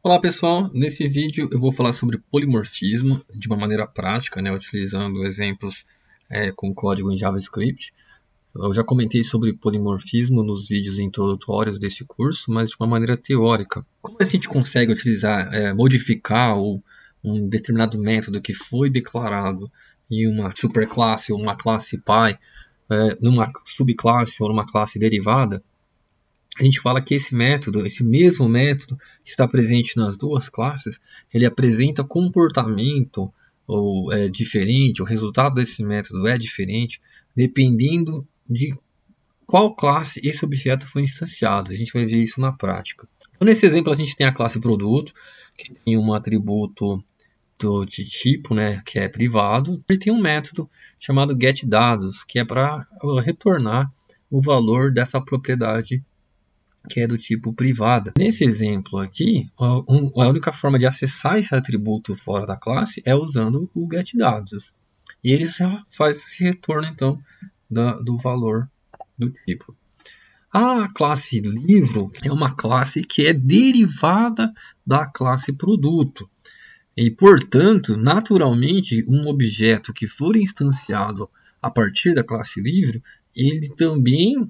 Olá pessoal, nesse vídeo eu vou falar sobre polimorfismo de uma maneira prática, utilizando exemplos com código em JavaScript. Eu já comentei sobre polimorfismo nos vídeos introdutórios desse curso, mas de uma maneira teórica. Como a gente consegue utilizar, modificar um determinado método que foi declarado em uma superclasse ou uma classe pai, numa subclasse ou numa classe derivada? A gente fala que esse mesmo método que está presente nas duas classes, ele apresenta comportamento diferente, o resultado desse método é diferente, dependendo de qual classe esse objeto foi instanciado. A gente vai ver isso na prática. Então, nesse exemplo, a gente tem a classe produto, que tem um atributo de tipo, que é privado, e tem um método chamado getDados, que é para retornar o valor dessa propriedade que é do tipo privada. Nesse exemplo aqui, a única forma de acessar esse atributo fora da classe é usando o getDados. E ele já faz esse retorno, então, do valor do tipo. A classe livro é uma classe que é derivada da classe produto. E, portanto, naturalmente, um objeto que for instanciado a partir da classe livro, ele também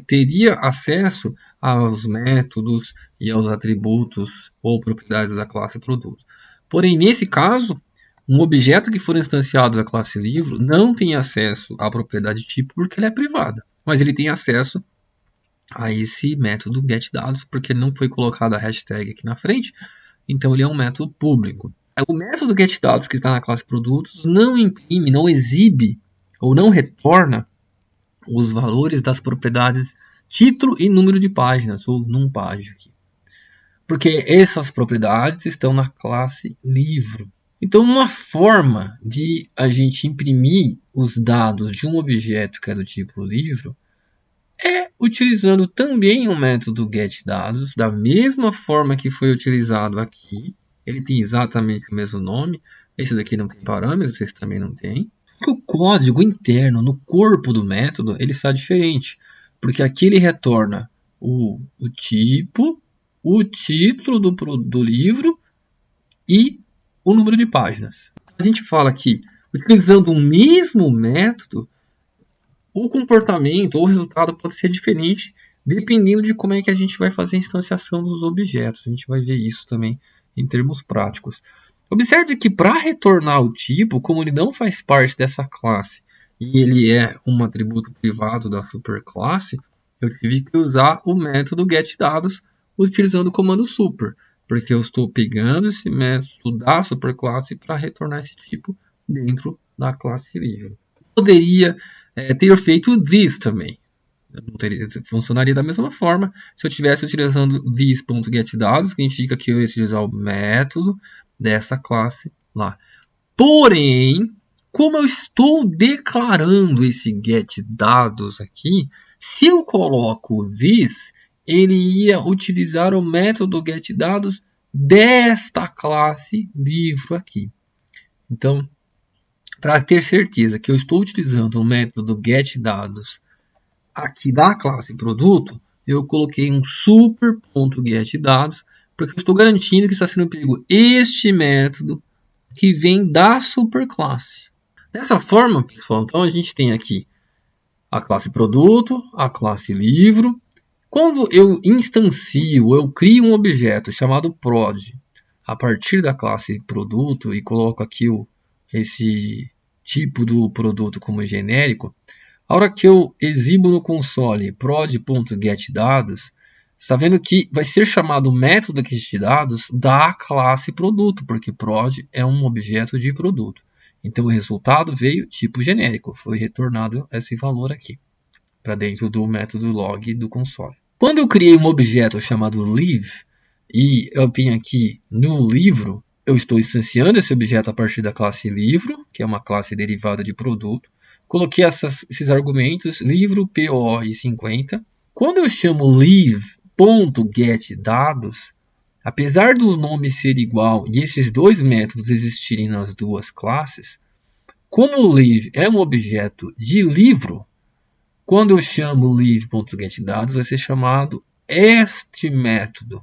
teria acesso aos métodos e aos atributos ou propriedades da classe produto. Porém, nesse caso, um objeto que for instanciado da classe livro não tem acesso à propriedade tipo porque ela é privada, mas ele tem acesso a esse método getDados porque não foi colocada a hashtag aqui na frente, então ele é um método público. O método getDados que está na classe produtos não imprime, não exibe ou não retorna os valores das propriedades título e número de páginas, ou numpage aqui. Porque essas propriedades estão na classe livro. Então, uma forma de a gente imprimir os dados de um objeto que é do tipo livro é utilizando também o método getDados, da mesma forma que foi utilizado aqui. Ele tem exatamente o mesmo nome. Esse daqui não tem parâmetros, esse também não tem. O código interno, no corpo do método, ele está diferente. Porque aqui ele retorna o tipo, o título do livro e o número de páginas. A gente fala que, utilizando o mesmo método, o comportamento ou o resultado pode ser diferente, dependendo de como é que a gente vai fazer a instanciação dos objetos. A gente vai ver isso também em termos práticos. Observe que para retornar o tipo, como ele não faz parte dessa classe e ele é um atributo privado da superclasse, eu tive que usar o método getDados utilizando o comando super, porque eu estou pegando esse método da superclasse para retornar esse tipo dentro da classe livre. Poderia ter feito this também. Funcionaria da mesma forma se eu estivesse utilizando this.getDados, significa que eu ia utilizar o método dessa classe lá. Porém, como eu estou declarando esse getDados aqui, se eu coloco this, ele ia utilizar o método getDados desta classe livro aqui. Então, para ter certeza que eu estou utilizando o método getDados aqui da classe produto, eu coloquei um super.getDados, porque eu estou garantindo que está sendo pego este método que vem da superclasse. Dessa forma, pessoal, então a gente tem aqui a classe produto, a classe livro. Quando eu instancio, eu crio um objeto chamado prod a partir da classe produto e coloco aqui esse tipo do produto como genérico, a hora que eu exibo no console prod.getDados, está vendo que vai ser chamado o método getDados da classe produto, porque prod é um objeto de produto. Então o resultado veio tipo genérico, foi retornado esse valor aqui, para dentro do método log do console. Quando eu criei um objeto chamado live, e eu tenho aqui no livro, eu estou instanciando esse objeto a partir da classe livro, que é uma classe derivada de produto. Coloquei esses argumentos, livro, PO e 50. Quando eu chamo live.getDados, apesar do nome ser igual e esses dois métodos existirem nas duas classes, como o live é um objeto de livro, quando eu chamo live.getDados, vai ser chamado este método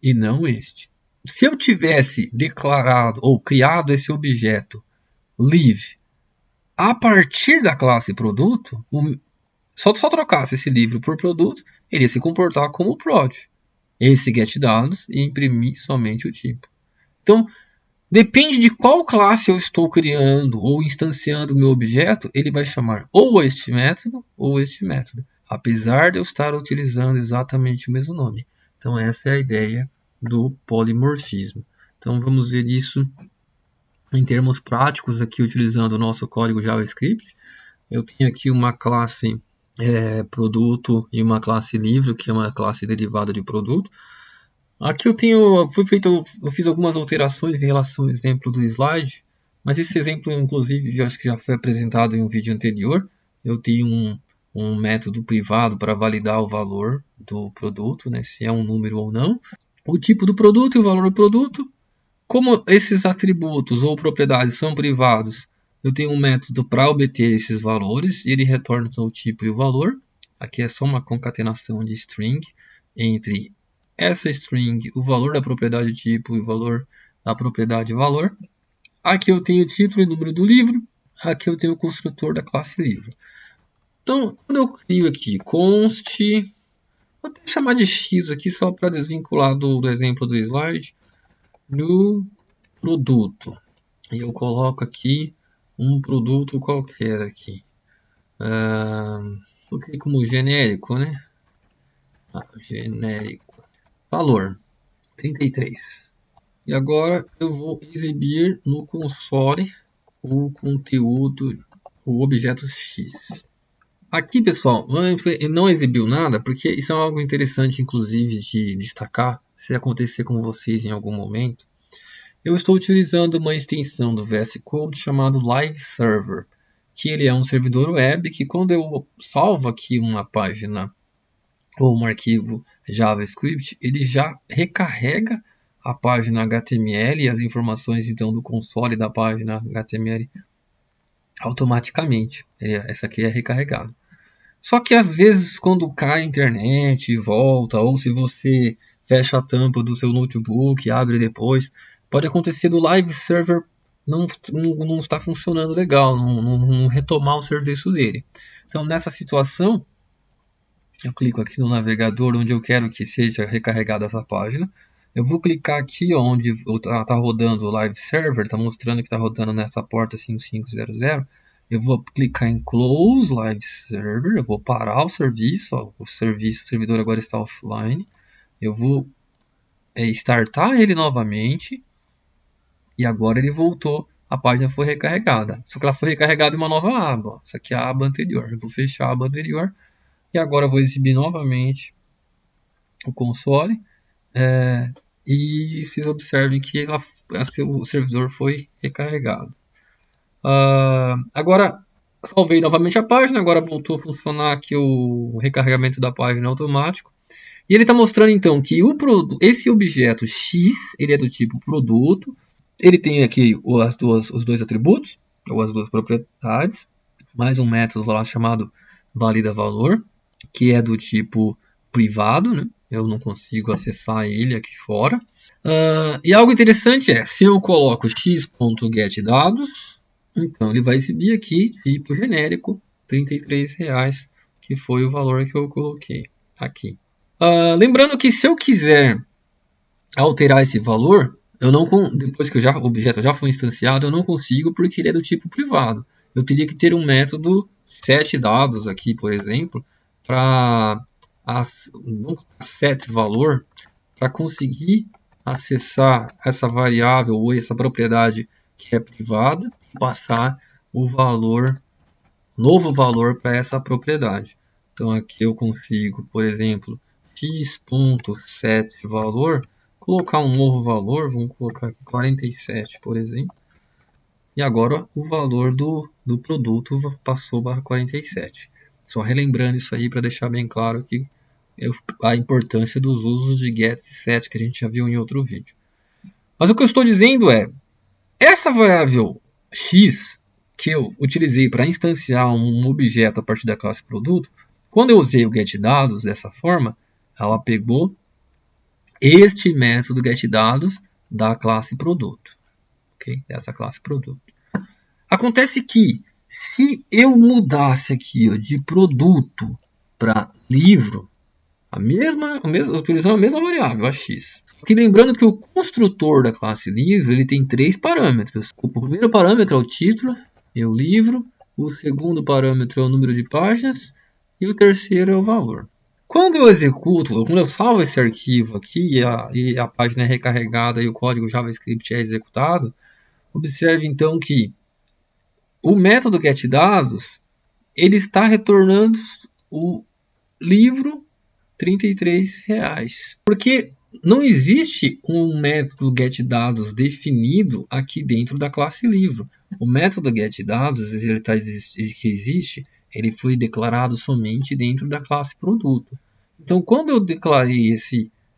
e não este. se eu tivesse declarado ou criado esse objeto live a partir da classe produto, só trocasse esse livro por produto, ele ia se comportar como prod. Esse getDados e imprimir somente o tipo. Então, depende de qual classe eu estou criando ou instanciando o meu objeto, ele vai chamar ou este método ou este método, apesar de eu estar utilizando exatamente o mesmo nome. Então, essa é a ideia do polimorfismo. Então, vamos ver isso em termos práticos aqui, utilizando o nosso código JavaScript. Eu tenho aqui uma classe produto e uma classe livro, que é uma classe derivada de produto. Aqui eu fiz algumas alterações em relação ao exemplo do slide, mas esse exemplo, inclusive, eu acho que já foi apresentado em um vídeo anterior. Eu tenho um método privado para validar o valor do produto, né, se é um número ou não, o tipo do produto e o valor do produto. Como esses atributos ou propriedades são privados, eu tenho um método para obter esses valores e ele retorna o tipo e o valor. Aqui é só uma concatenação de string entre essa string, o valor da propriedade tipo e o valor da propriedade valor. Aqui eu tenho o título e o número do livro. Aqui eu tenho o construtor da classe livro. Então, quando eu crio aqui const, vou até chamar de x aqui só para desvincular do exemplo do slide, no produto. E eu coloco aqui um produto qualquer aqui. Coloquei como genérico, né? Genérico. Valor 33. E agora eu vou exibir no console o conteúdo, o objeto X. Aqui, pessoal, não exibiu nada, porque isso é algo interessante, inclusive, de destacar, se acontecer com vocês em algum momento. Eu estou utilizando uma extensão do VS Code chamado Live Server, que ele é um servidor web que quando eu salvo aqui uma página ou um arquivo JavaScript, ele já recarrega a página HTML e as informações então do console da página HTML automaticamente. Essa aqui é recarregada. Só que às vezes quando cai a internet e volta, ou se você fecha a tampa do seu notebook e abre depois, pode acontecer do live server não está funcionando legal, não retomar o serviço dele. Então nessa situação, eu clico aqui no navegador onde eu quero que seja recarregada essa página. Eu vou clicar aqui onde está rodando o live server, está mostrando que está rodando nessa porta 5500. Eu vou clicar em Close Live Server, eu vou parar o serviço, ó, o servidor agora está offline. Eu vou startar ele novamente e agora ele voltou, a página foi recarregada. Só que ela foi recarregada em uma nova aba, ó. Essa aqui é a aba anterior. Eu vou fechar a aba anterior e agora eu vou exibir novamente o console. E vocês observem que o servidor foi recarregado. Agora salvei novamente a página, agora voltou a funcionar aqui o recarregamento da página automático. E ele está mostrando então que esse objeto X ele é do tipo produto, ele tem aqui os dois atributos, ou as duas propriedades, mais um método lá chamado validaValor, que é do tipo privado, né? Eu não consigo acessar ele aqui fora. E algo interessante é, se eu coloco x.getDados, então ele vai exibir aqui tipo genérico R$33, que foi o valor que eu coloquei aqui. Lembrando que se eu quiser alterar esse valor, depois que o objeto já foi instanciado, eu não consigo porque ele é do tipo privado. Eu teria que ter um método setDados aqui, por exemplo, para setValor, para conseguir acessar essa variável ou essa propriedade que é privada e passar o novo valor para essa propriedade. Então aqui eu consigo, por exemplo, x.setValor, colocar um novo valor, vamos colocar aqui 47, por exemplo. E agora o valor do produto passou para 47. Só relembrando isso aí para deixar bem claro que a importância dos usos de get e set que a gente já viu em outro vídeo. Mas o que eu estou dizendo é, essa variável x que eu utilizei para instanciar um objeto a partir da classe produto, quando eu usei o getDados dessa forma, ela pegou este método getDados da classe produto. Ok? Dessa classe produto. Acontece que, se eu mudasse aqui ó, de produto para livro, utilizando a mesma variável, a x. Aqui lembrando que o construtor da classe livro ele tem 3 parâmetros. O primeiro parâmetro é o título, é o livro. O segundo parâmetro é o número de páginas. E o terceiro é o valor. Quando eu executo, quando eu salvo esse arquivo aqui e a página é recarregada e o código JavaScript é executado, observe então que o método getDados ele está retornando o livro R$33. Porque não existe um método getDados definido aqui dentro da classe livro. O método getDados que existe, ele foi declarado somente dentro da classe produto. Então, quando eu declarei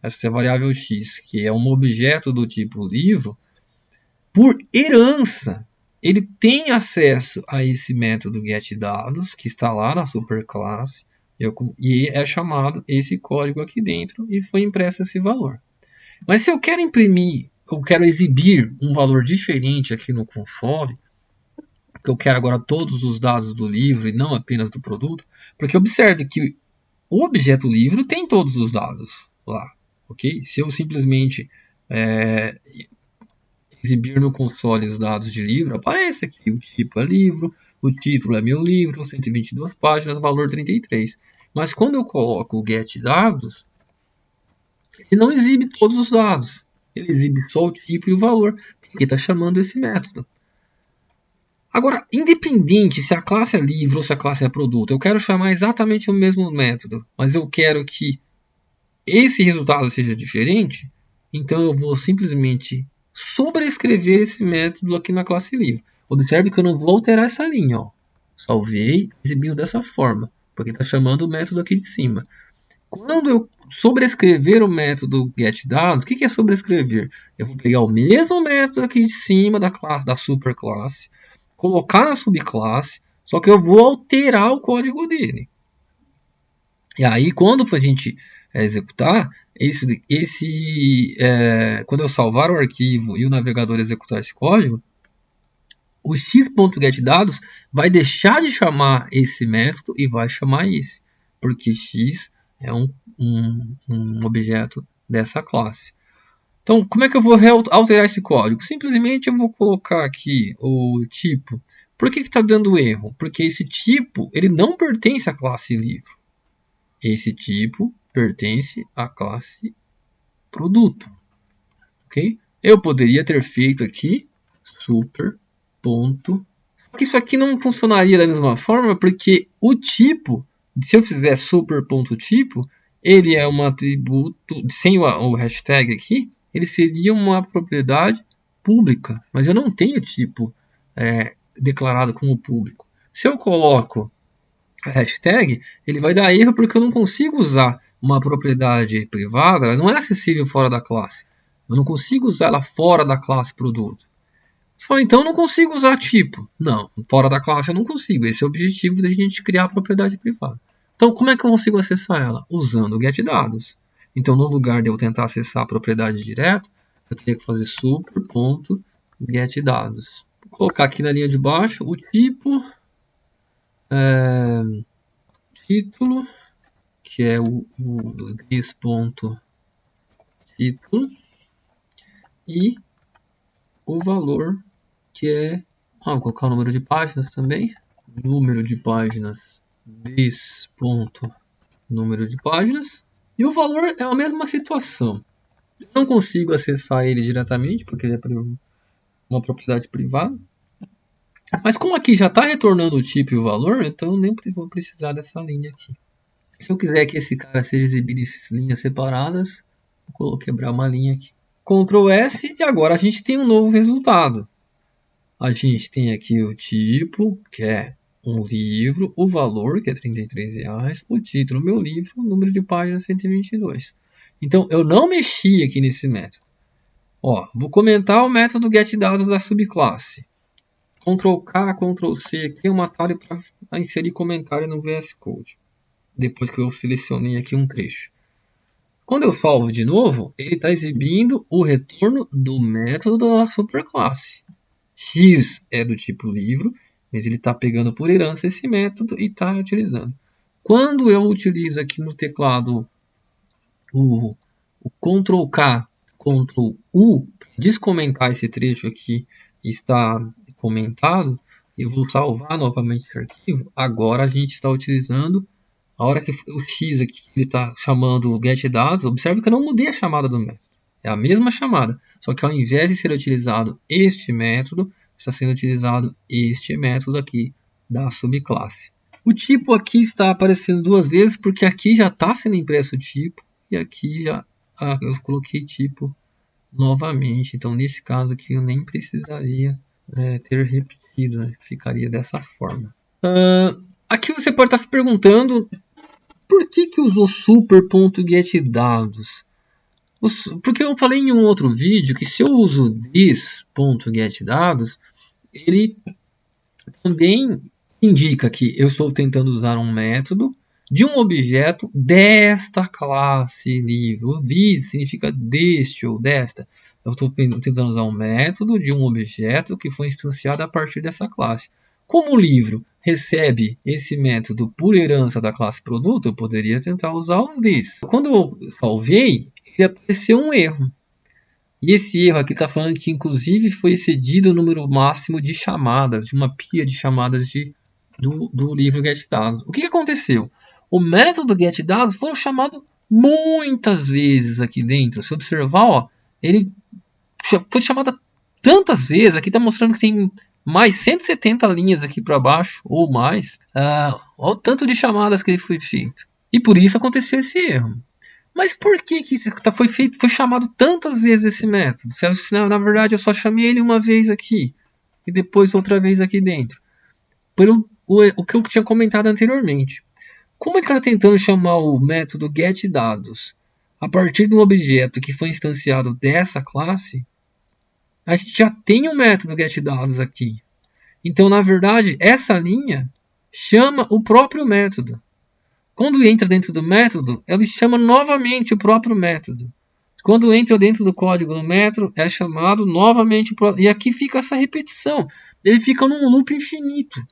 essa variável x, que é um objeto do tipo livro, por herança, ele tem acesso a esse método getDados, que está lá na superclasse, e é chamado esse código aqui dentro e foi impresso esse valor. Mas se eu quero imprimir, eu quero exibir um valor diferente aqui no console, que eu quero agora todos os dados do livro e não apenas do produto, porque observe que o objeto livro tem todos os dados lá, ok? Se eu simplesmente exibir no console os dados de livro, aparece aqui o tipo é livro, o título é meu livro, 122 páginas, valor 33. Mas quando eu coloco o getDados, ele não exibe todos os dados. Ele exibe só o tipo e o valor, porque está chamando esse método. Agora, independente se a classe é livro ou se a classe é produto, eu quero chamar exatamente o mesmo método, mas eu quero que esse resultado seja diferente, então eu vou simplesmente sobrescrever esse método aqui na classe livro. Observe que eu não vou alterar essa linha. Ó. Salvei, exibindo dessa forma, porque está chamando o método aqui de cima. Quando eu sobrescrever o método getDados, o que é sobrescrever? Eu vou pegar o mesmo método aqui de cima da classe, da superclasse, colocar na subclasse, só que eu vou alterar o código dele. E aí, quando a gente executar, quando eu salvar o arquivo e o navegador executar esse código, o x.getDados vai deixar de chamar esse método e vai chamar esse, porque x é um objeto dessa classe. Então, como é que eu vou alterar esse código? Simplesmente eu vou colocar aqui o tipo. Por que está dando erro? Porque esse tipo ele não pertence à classe livro. Esse tipo pertence à classe produto. Okay? Eu poderia ter feito aqui super ponto. Isso aqui não funcionaria da mesma forma, porque o tipo, se eu fizer super.tipo, ele é um atributo, sem o hashtag aqui, ele seria uma propriedade pública, mas eu não tenho tipo declarado como público. Se eu coloco a hashtag, ele vai dar erro porque eu não consigo usar uma propriedade privada, ela não é acessível fora da classe. Eu não consigo usar ela fora da classe produto. Você fala, então eu não consigo usar tipo. Não, fora da classe eu não consigo. Esse é o objetivo da gente criar a propriedade privada. Então, como é que eu consigo acessar ela? Usando o getDados. Então, no lugar de eu tentar acessar a propriedade direto, eu teria que fazer super.getDados. Vou colocar aqui na linha de baixo o tipo, título, que é o this.título, e o valor, que é... vou colocar o número de páginas também. Número de páginas, this.número de páginas. E o valor é a mesma situação. Eu não consigo acessar ele diretamente, porque ele é uma propriedade privada. Mas como aqui já está retornando o tipo e o valor, então eu nem vou precisar dessa linha aqui. Se eu quiser que esse cara seja exibido em linhas separadas, vou quebrar uma linha aqui. Ctrl S e agora a gente tem um novo resultado. A gente tem aqui o tipo, que é um livro, o valor, que é R$33, o título, meu livro, o número de páginas 122. Então, eu não mexi aqui nesse método. Ó, vou comentar o método getDados da subclasse. Ctrl K, Ctrl C aqui é um atalho para inserir comentário no VS Code. Depois que eu selecionei aqui um trecho. Quando eu salvo de novo, ele está exibindo o retorno do método da superclasse. X é do tipo livro, mas ele está pegando por herança esse método e está utilizando. Quando eu utilizo aqui no teclado o Ctrl K, Ctrl U, descomentar esse trecho aqui está comentado, eu vou salvar novamente esse arquivo. Agora a gente está utilizando, a hora que o X aqui ele está chamando o getDados, observe que eu não mudei a chamada do método. É a mesma chamada, só que ao invés de ser utilizado este método, está sendo utilizado este método aqui da subclasse. O tipo aqui está aparecendo duas vezes, porque aqui já está sendo impresso o tipo, e aqui já eu coloquei tipo novamente. Então, nesse caso aqui, eu nem precisaria ter repetido, né? Ficaria dessa forma. Aqui você pode estar se perguntando por que usou super.getDados? Porque eu falei em um outro vídeo que se eu uso this.getDados, ele também indica que eu estou tentando usar um método de um objeto desta classe livro. This significa deste ou desta. Eu estou tentando usar um método de um objeto que foi instanciado a partir dessa classe. Como o livro recebe esse método por herança da classe produto, eu poderia tentar usar o this. Quando eu salvei, ele apareceu um erro. E esse erro aqui está falando que inclusive foi excedido o número máximo de chamadas, de uma pilha de chamadas do livro getDados. O que aconteceu? O método getDados foi chamado muitas vezes aqui dentro. Se observar, ó, ele foi chamado tantas vezes. Aqui está mostrando que tem mais 170 linhas aqui para baixo, ou mais. Olha o tanto de chamadas que ele foi feito. E por isso aconteceu esse erro. Mas por que foi chamado tantas vezes esse método? Se na verdade eu só chamei ele uma vez aqui e depois outra vez aqui dentro. O que eu tinha comentado anteriormente. Como ele está tentando chamar o método getDados a partir de um objeto que foi instanciado dessa classe, a gente já tem um método getDados aqui. Então, na verdade, essa linha chama o próprio método. Quando entra dentro do método, ele chama novamente o próprio método. Quando entra dentro do código do método, é chamado novamente. E aqui fica essa repetição. Ele fica num loop infinito.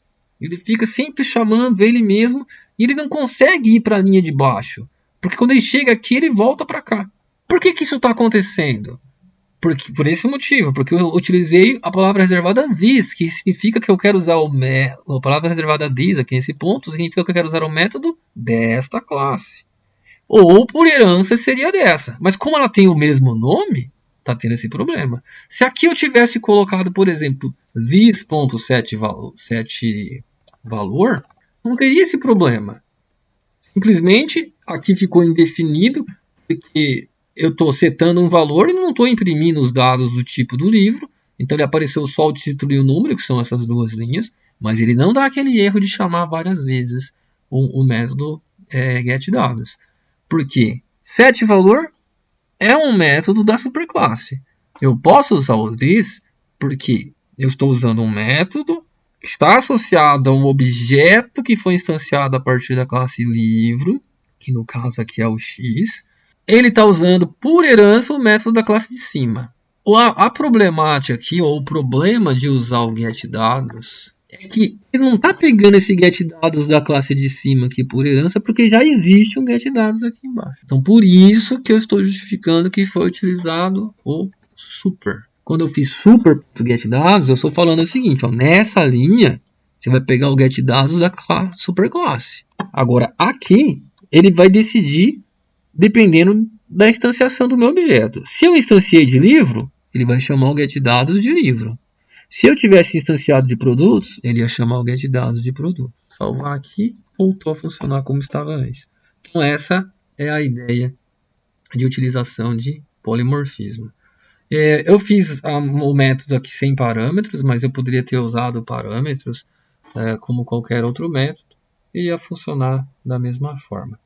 Ele fica sempre chamando ele mesmo e ele não consegue ir para a linha de baixo. Porque quando ele chega aqui, ele volta para cá. Por que isso está acontecendo? Por esse motivo, porque eu utilizei a palavra reservada this, que significa que eu quero usar a palavra reservada this aqui nesse ponto, significa que eu quero usar o método desta classe. Ou por herança seria dessa. Mas como ela tem o mesmo nome, está tendo esse problema. Se aqui eu tivesse colocado, por exemplo, this.setValor, não teria esse problema. Simplesmente aqui ficou indefinido, porque eu estou setando um valor e não estou imprimindo os dados do tipo do livro. Então ele apareceu só o título e o número, que são essas duas linhas. Mas ele não dá aquele erro de chamar várias vezes o método getDados. Por quê? setValor é um método da superclasse. Eu posso usar o this porque eu estou usando um método que está associado a um objeto que foi instanciado a partir da classe livro, que no caso aqui é o x. Ele está usando por herança o método da classe de cima. A problemática aqui, ou o problema de usar o getDados, é que ele não está pegando esse getDados da classe de cima aqui por herança, porque já existe um getDados aqui embaixo. Então, por isso que eu estou justificando que foi utilizado o super. Quando eu fiz super.getDados, eu estou falando o seguinte, ó, nessa linha, você vai pegar o getDados da superclasse. Agora, aqui, ele vai decidir dependendo da instanciação do meu objeto. Se eu instanciei de livro, ele vai chamar o getDados de livro. Se eu tivesse instanciado de produtos, ele ia chamar o getDados de produto. Salvar aqui, voltou a funcionar como estava antes. Então essa é a ideia de utilização de polimorfismo. Eu fiz o método aqui sem parâmetros, mas eu poderia ter usado parâmetros como qualquer outro método e ia funcionar da mesma forma.